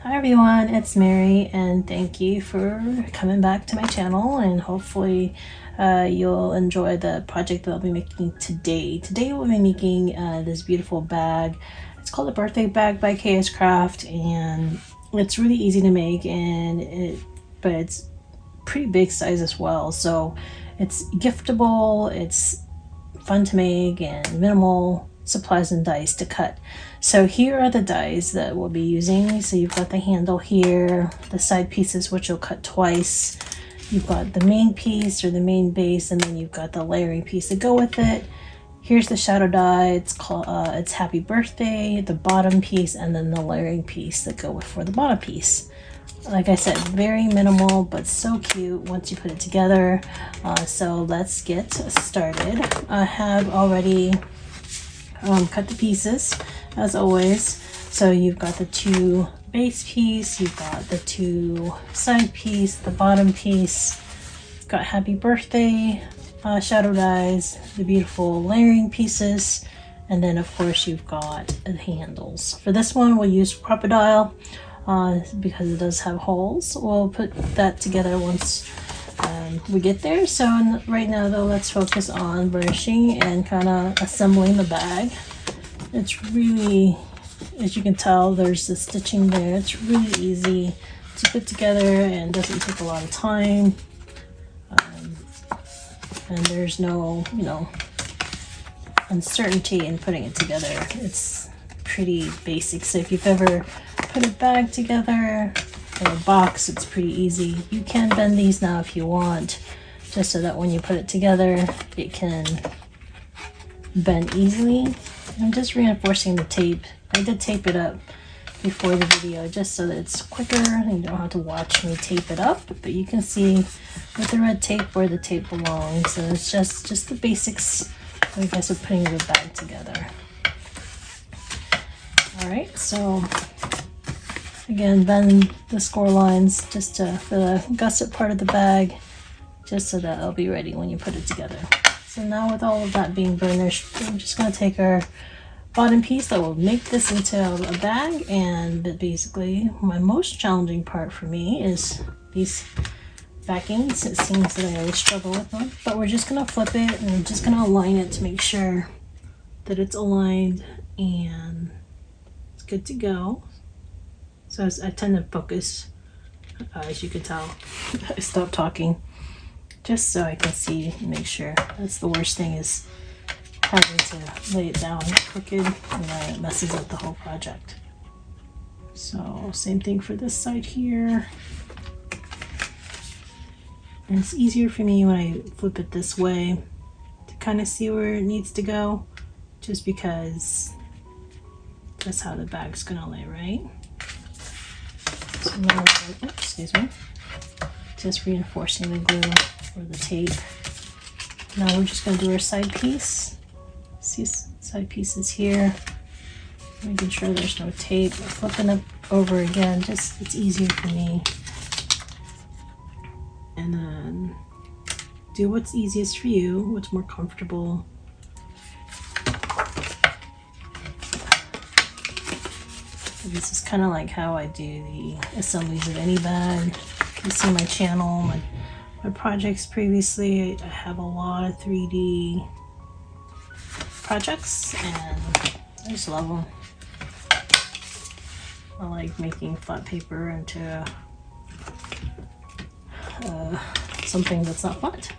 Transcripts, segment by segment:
Hi everyone, it's Mary and thank you for coming back to my channel, and hopefully you'll enjoy the project that I'll be making today. Today we'll be making this beautiful bag. It's called a birthday bag by KSCraft, and it's really easy to make, but it's pretty big size as well. So it's giftable, it's fun to make, and minimal supplies and dies to cut. So here are the dies that we'll be using. So you've got the handle here, the side pieces which you'll cut twice. You've got the main piece or the main base, and then you've got the layering piece to go with it. Here's the shadow die. It's called it's Happy Birthday, the bottom piece, and then the layering piece that go for the bottom piece. Like I said, very minimal but so cute once you put it together. So let's get started. I have already cut the pieces as always. So you've got the two base piece, you've got the two side piece, the bottom piece. You've got Happy Birthday shadow dies, the beautiful layering pieces, and then of course you've got the handles. For this one we'll use crocodile because it does have holes. We'll put that together once we get there. So right now though, let's focus on burnishing and kind of assembling the bag. It's really, as you can tell, there's the stitching there. It's really easy to put together and doesn't take a lot of time. And there's no, uncertainty in putting it together. It's pretty basic. So if you've ever put a bag together in a box, it's pretty easy. You can bend these now if you want, just so that when you put it together, it can bend easily. I'm just reinforcing the tape. I did tape it up before the video just so that it's quicker and you don't have to watch me tape it up, but you can see with the red tape where the tape belongs. So it's just the basics, I guess, of putting the bag together. Alright, so again, bend the score lines just for the gusset part of the bag, just so that it'll be ready when you put it together. So now with all of that being burnished, we're just going to take our bottom piece that will make this into a bag. And basically my most challenging part for me is these backings. It seems that I always struggle with them, but we're just going to flip it and I'm just going to align it to make sure that it's aligned and it's good to go. So I tend to focus, as you can tell, I stopped talking just so I can see and make sure. That's the worst thing, is having to lay it down crooked, and then it messes up the whole project. So same thing for this side here. And it's easier for me when I flip it this way to kind of see where it needs to go, just because that's how the bag's gonna lay, right? So now, excuse me, just reinforcing the glue or the tape. Now we're just going to do our side piece. See, side pieces here, making sure there's no tape. Flipping it over again, just it's easier for me. And then do what's easiest for you, what's more comfortable. This is kind of like how I do the assemblies of any bag. You see my channel, my projects previously. I have a lot of 3D projects and I just love them. I like making flat paper into something that's not flat.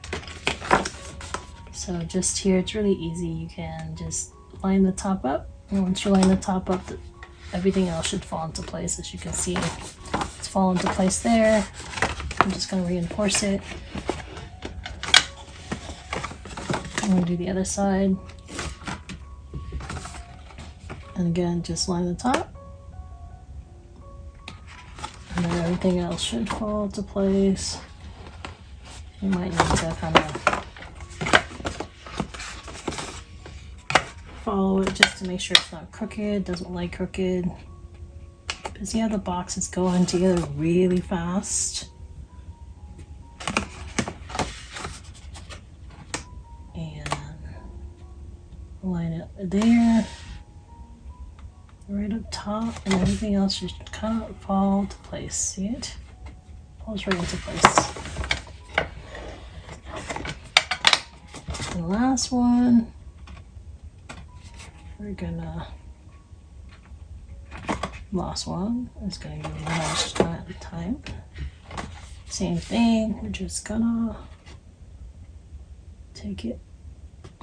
So just here, it's really easy. You can just line the top up, and once you line the top up, everything else should fall into place. As you can see, it's fallen into place there. I'm just going to reinforce it. I'm going to do the other side. And again, just line the top. And then everything else should fall into place. You might need to kind of follow it just to make sure it's not crooked, doesn't lay crooked. Because yeah, the boxes go in together really fast. And line it there, right up top, and everything else should kind of fall into place. See it? Falls right into place. And the last one, we're gonna, last one is gonna give you the most amount of time. Same thing, we're just gonna take it,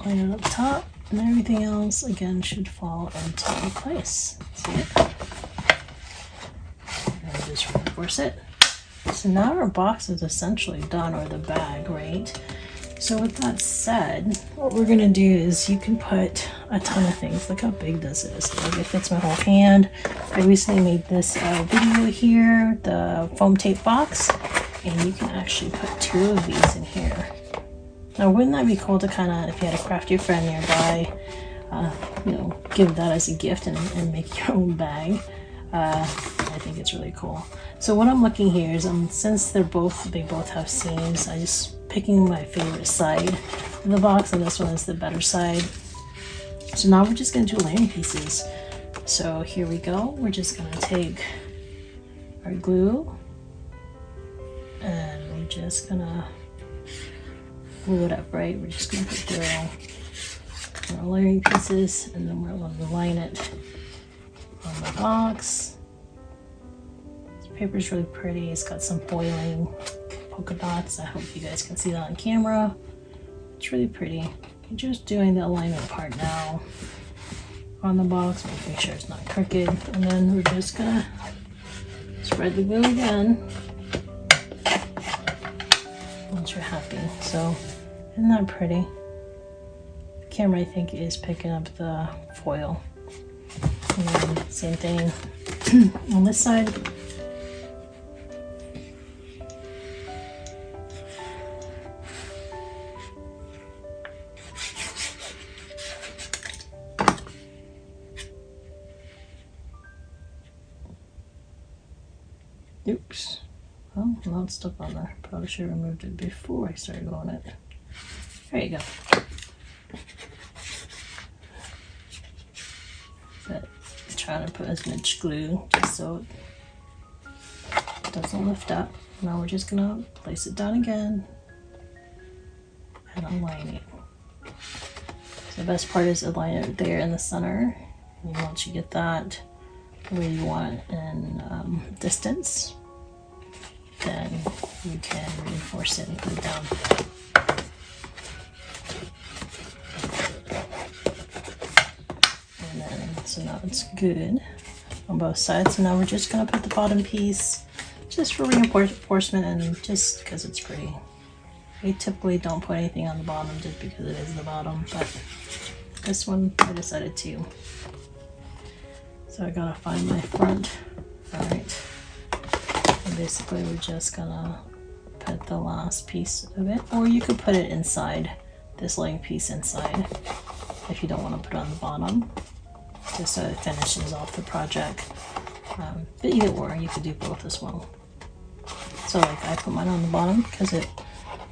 line it up top, and everything else again should fall into place. See it? And just reinforce it. So now our box is essentially done, or the bag, right? So with that said, what we're gonna do is you can put a ton of things. Look how big this is. Like it fits my whole hand. I recently made this video here, the foam tape box, and you can actually put 2 of these in here. Now wouldn't that be cool to kind of, if you had a crafty friend nearby, you know, give that as a gift and make your own bag. I think it's really cool. So what I'm looking here is, since they both have seams, I just picking my favorite side of the box, and this one is the better side. So now we're just going to do layering pieces. So here we go. We're just going to take our glue and we're just going to glue it up, right? We're just going to put through our layering pieces, and then we're going to line it on the box. This paper is really pretty. It's got some foiling polka dots. I hope you guys can see that on camera. It's really pretty. I'm just doing the alignment part now on the box, making sure it's not crooked, and then we're just gonna spread the glue again once you're happy. So isn't that pretty? The camera, I think, is picking up the foil. And then same thing on this side. Oops. Oh, now it's stuck on there. Probably should have removed it before I started on it. There you go. But I'm trying to put as much glue just so it doesn't lift up. Now we're just gonna place it down again and align it. So the best part is align it there in the center. And once you get that where you want in distance, then you can reinforce it and put it down. And then, so now it's good on both sides. So now we're just gonna put the bottom piece just for reinforcement and just because it's pretty. We typically don't put anything on the bottom just because it is the bottom, but this one I decided to. So I gotta find my front. All right. And basically we're just gonna put the last piece of it, or you could put it inside, this laying piece inside, if you don't want to put it on the bottom, just so it finishes off the project. But either or, you could do both as well. So like I put mine on the bottom because it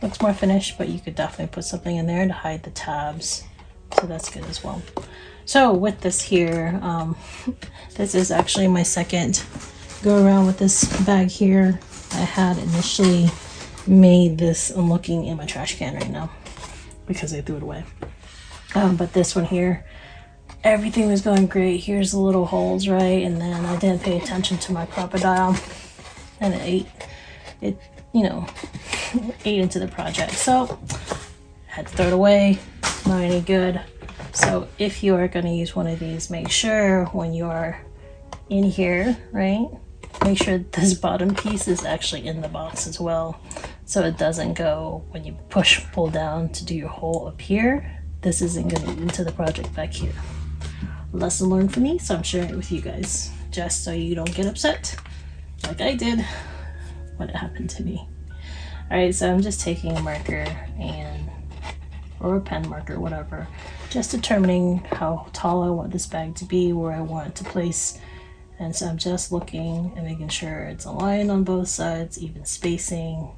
looks more finished, but you could definitely put something in there to hide the tabs. So that's good as well. So with this here, this is actually my second go around with this bag here. I had initially made this, I'm looking in my trash can right now because I threw it away. But this one here, everything was going great. Here's the little holes, right? And then I didn't pay attention to my crocodile and it ate into the project. So I had to throw it away, not any good. So if you are going to use one of these, make sure when you are in here, right, make sure this bottom piece is actually in the box as well, so it doesn't go when you pull down to do your hole up here. This isn't going into the project back here. Lesson learned for me, so I'm sharing it with you guys just so you don't get upset like I did when it happened to me. All right, so I'm just taking a marker or a pen marker, whatever, just determining how tall I want this bag to be, where I want it to place. And so I'm just looking and making sure it's aligned on both sides, even spacing.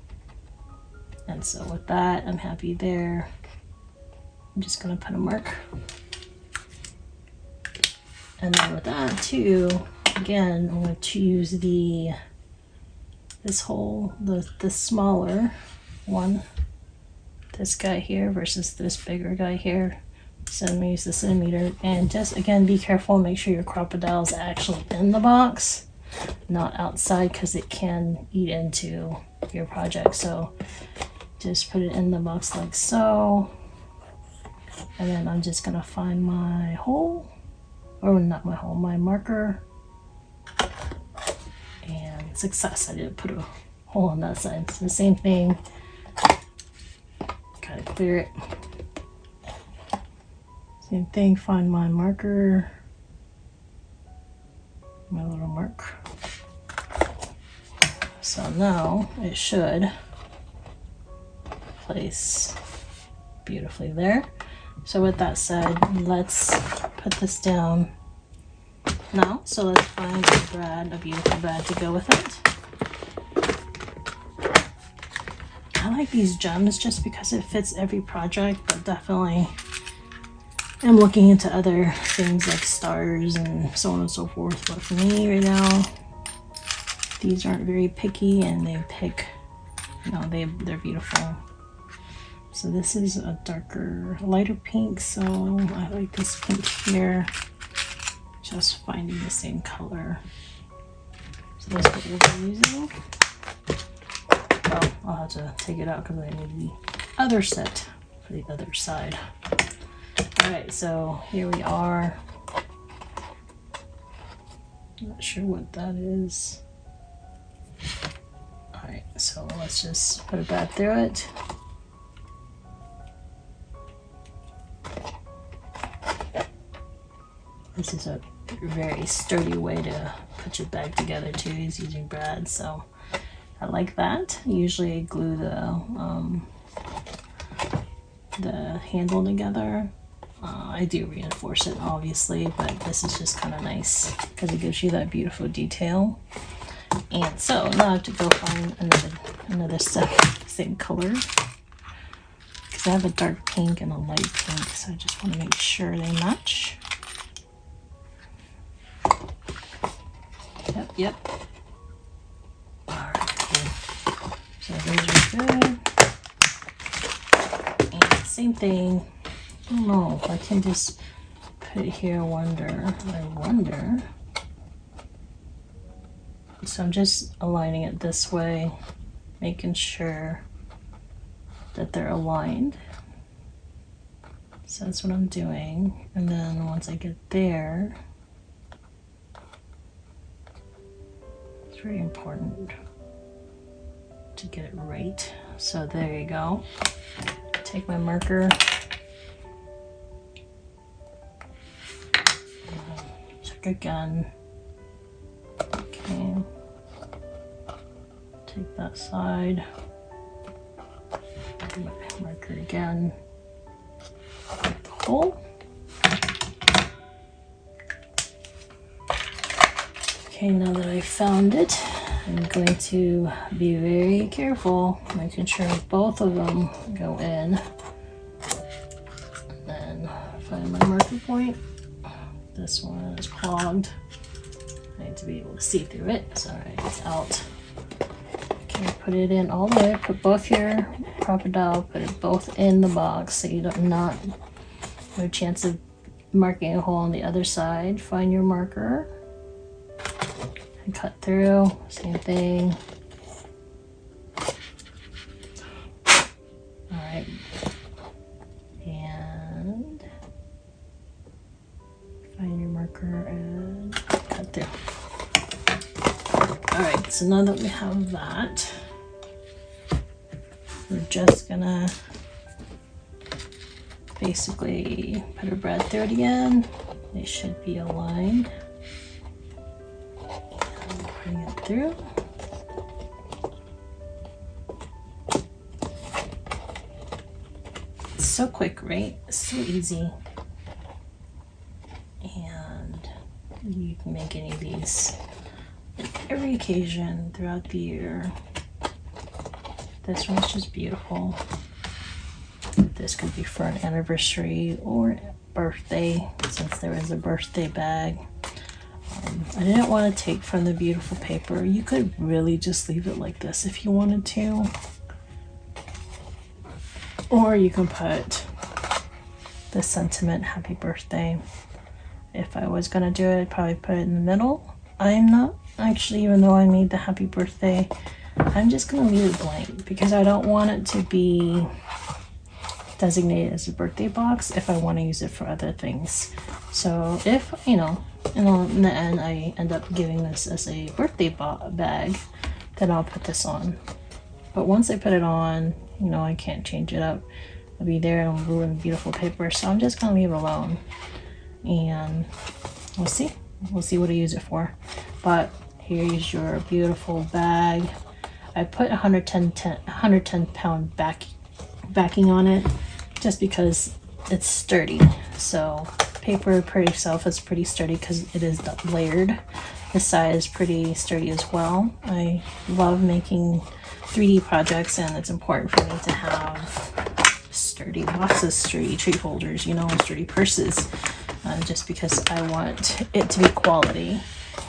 And so with that, I'm happy there. I'm just gonna put a mark. And then with that too, again, I'm going to use the smaller one, this guy here versus this bigger guy here. So I'm going to use the centimeter, and just again be careful, make sure your crocodile is actually in the box, not outside, because it can eat into your project. So just put it in the box like so, and then I'm just going to find my hole, or not my hole, my marker, and success. I didn't put a hole on that side. It's the same thing. Gotta clear it. Same thing, find my marker, my little mark. So now it should place beautifully there. So with that said, let's put this down now. So let's find a beautiful brad to go with it. I like these gems just because it fits every project, but definitely I'm looking into other things like stars and so on and so forth. But for me right now, these aren't very picky, and they pick, they're beautiful. So this is a lighter pink, so I like this pink here. Just finding the same color. So that's what we'll be using. Well, I'll have to take it out because I need the other set for the other side. Alright, so here we are. Not sure what that is. Alright, so let's just put it back through it. This is a very sturdy way to put your bag together too, is using brad, so I like that. Usually I glue the handle together. I do reinforce it obviously, but this is just kind of nice because it gives you that beautiful detail. And so now I have to go find another set, same color, because I have a dark pink and a light pink, so I just want to make sure they match. Yep. Alright, cool. So those are good. And same thing. I don't know if I can just put it here. I wonder. So I'm just aligning it this way, making sure that they're aligned. So that's what I'm doing. And then once I get there, it's very important to get it right. So there you go. Take my marker. Check again. Okay. Take that side. Do my marker again. Make the hole. Okay, now that I found it, I'm going to be very careful, making sure both of them go in. And then find my marker point. This one is clogged. I need to be able to see through it. It's alright, it's out. Okay, put it in all the way. Put both your crocodile, put it both in the box so you don't no chance of marking a hole on the other side. Find your marker and cut through. Same thing. Alright. And find your marker and cut through. Alright, so now that we have that, we're just gonna basically put our brad through it again. They should be aligned. And putting it through. It's so quick, right? It's so easy. And you can make any of these every occasion throughout the year. This one's just beautiful. This could be for an anniversary or birthday, since there is a birthday bag. I didn't want to take from the beautiful paper. You could really just leave it like this if you wanted to. Or you can put the sentiment happy birthday. If I was gonna do it, I'd probably put it in the middle. I'm not actually, even though I made the happy birthday, I'm just gonna leave it blank because I don't want it to be designated as a birthday box if I want to use it for other things. So if, you know, in the end I end up giving this as a birthday bag, then I'll put this on. But once I put it on, you know, I can't change it up. It'll be there and ruin the beautiful paper. So I'm just gonna leave it alone, and we'll see what I use it for. But here's your beautiful bag. I put 110 pound backing on it just because it's sturdy. So paper per itself is pretty sturdy because it is layered. The side is pretty sturdy as well. I love making 3D projects, and it's important for me to have sturdy boxes, sturdy tree holders, you know, sturdy purses, just because I want it to be quality.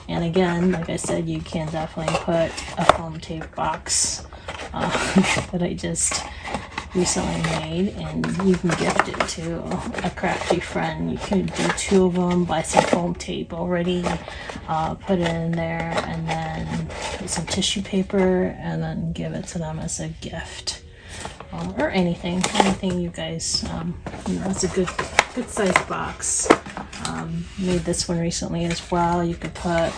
And again, like I said, you can definitely put a foam tape box that I just recently made, and you can gift it to a crafty friend. You can do 2 of them, buy some foam tape already, put it in there, and then put some tissue paper, and then give it to them as a gift, or anything you guys, you know, it's a good size box. Made this one recently as well. You could put,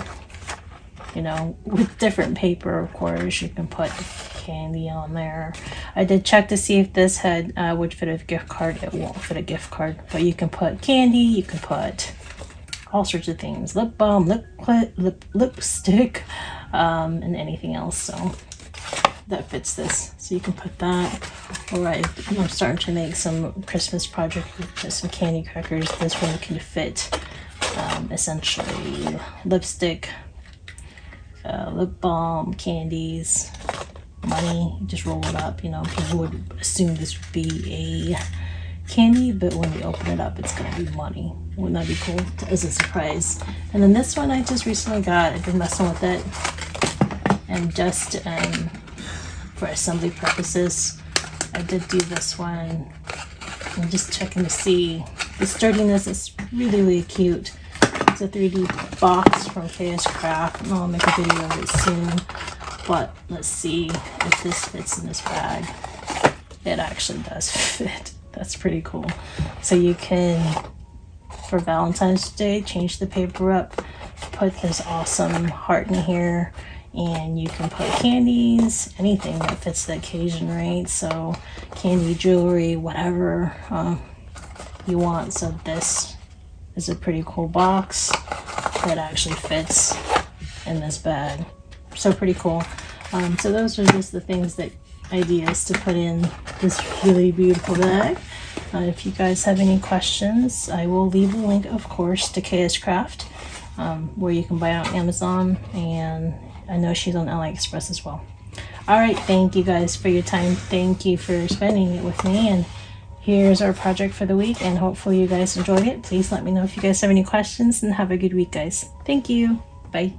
you know, with different paper, of course, you can put candy on there. I did check to see if this had would fit a gift card. It won't fit a gift card, but you can put candy, you can put all sorts of things, lip balm, lipstick, and anything else. So that fits this, so you can put that. All right, I'm starting to make some Christmas project with just some candy crackers. This one can fit essentially lipstick, lip balm, candies, money. You just roll it up. You know, people would assume this would be a candy, but when you open it up, it's gonna be money. Wouldn't that be cool as a surprise? And then this one I just recently got. I've been messing with it, and just for assembly purposes, I did do this one. I'm just checking to see the sturdiness. Is really cute. It's a 3D box from KSCraft, and I'll make a video of it soon. But let's see if this fits in this bag. It actually does fit. That's pretty cool. So you can, for Valentine's Day, change the paper up, put this awesome heart in here, and you can put candies, anything that fits the occasion, right? So candy, jewelry, whatever you want. So this is a pretty cool box that actually fits in this bag. So pretty cool. So those are just the things, that ideas to put in this really beautiful bag. If you guys have any questions, I will leave a link, of course, to KSCraft, where you can buy it on Amazon, and I know she's on AliExpress as well. All right, thank you guys for your time. Thank you for spending it with me, and here's our project for the week, and hopefully you guys enjoyed it. Please let me know if you guys have any questions, and have a good week, guys. Thank you. Bye.